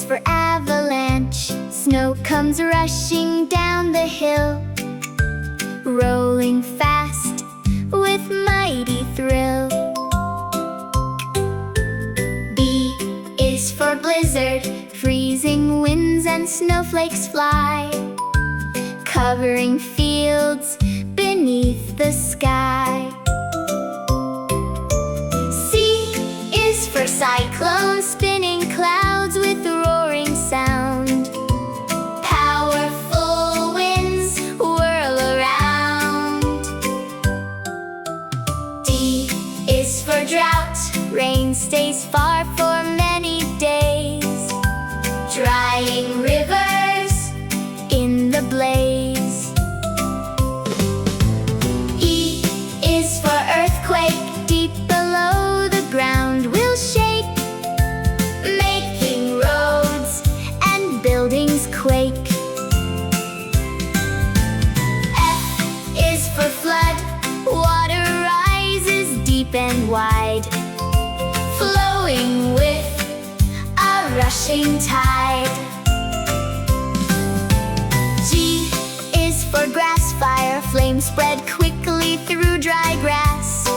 is for avalanche. Snow comes rushing down the hill, rolling fast with mighty thrill. B is for blizzard. Freezing winds and snowflakes fly, covering fields beneath the sky. C is for cyclone. Spinning clouds with roaring sound, powerful winds whirl around. D is for drought. Rain stays far for many days, drying rivers in the blaze. E is for earthquake. Deep below the ground will shake, making roads and buildings quake. F is for flood. Water rises deep and wide, flowing with a rushing tide. G is for grassfire. Flames spread quickly through dry grass,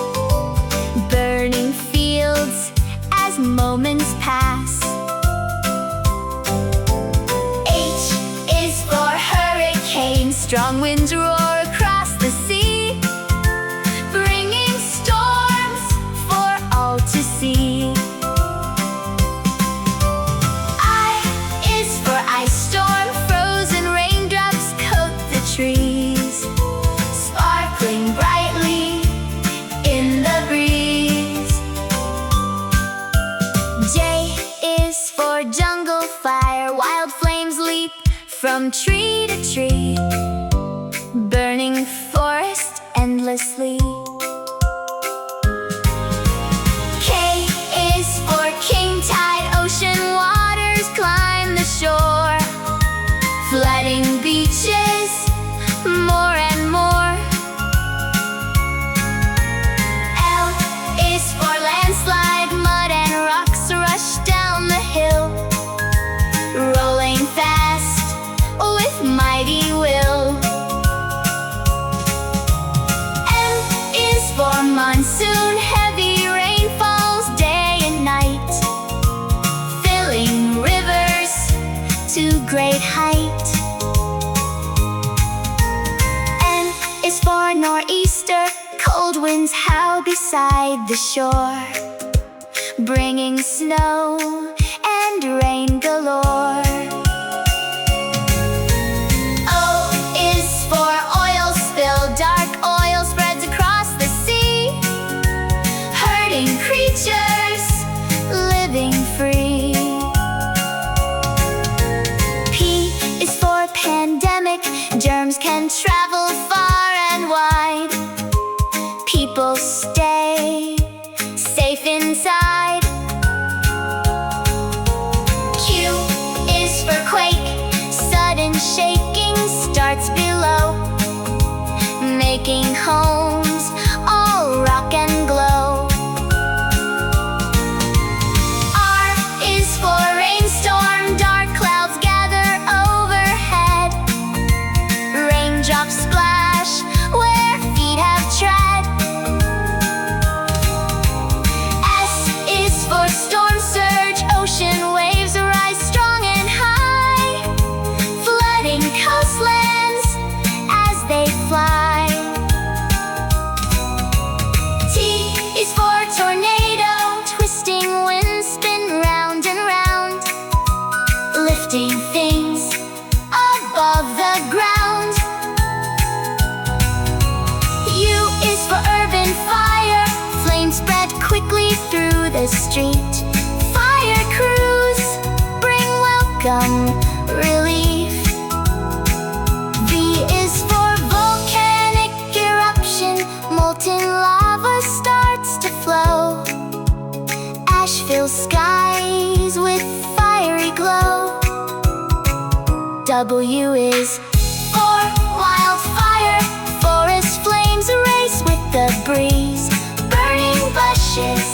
burning fields as moments pass. H is for hurricane. Strong winds roar across the sea, bringing storms for all to see. I is for ice storm. Frozen raindrops coat the trees, sparkling brightly in the breeze. J is for jungle fire. Wild flames leap from tree to tree, burning forest endlessly. K is for king tide. Ocean waters climb the shore, flooding beaches more and more. L is for landslide. Mud and rocks rush down the hill, rolling fast with mighty will. M is for monsoon. Heavy rain falls day and night, filling rivers to great height. N is for nor'easter. Cold winds howl beside the shore, bringing snow and rain galore. O is for oil spill. Dark oil spreads across the sea, hurting creatures living free. P is for pandemic. Germs can travel far and wide, people stay safe inside. Q is for quake. Sudden shaking starts below, making homes all rock and glow. R is for rainstorm. Dark clouds gather overhead, raindrops splash where feet have tread. S is for storm surge. Ocean waves rise strong and high, flooding coastlands as they fly. T is for tornado. Twisting winds spin round and round, lifting things above the ground. U is for urban fire. Flames spread quickly through the street, fire crews bring welcome relief. V is for volcanic eruption. Molten lava starts to flow, ash fills skies with fiery glow. W is for wildfire. Forest flames race with the breeze, burning bushes,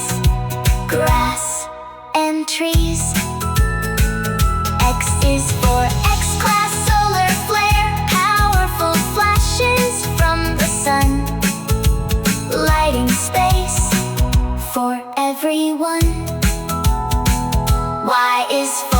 grass, and trees. is for X-class solar flare, powerful flashes from the sun, lighting space for everyone. Y is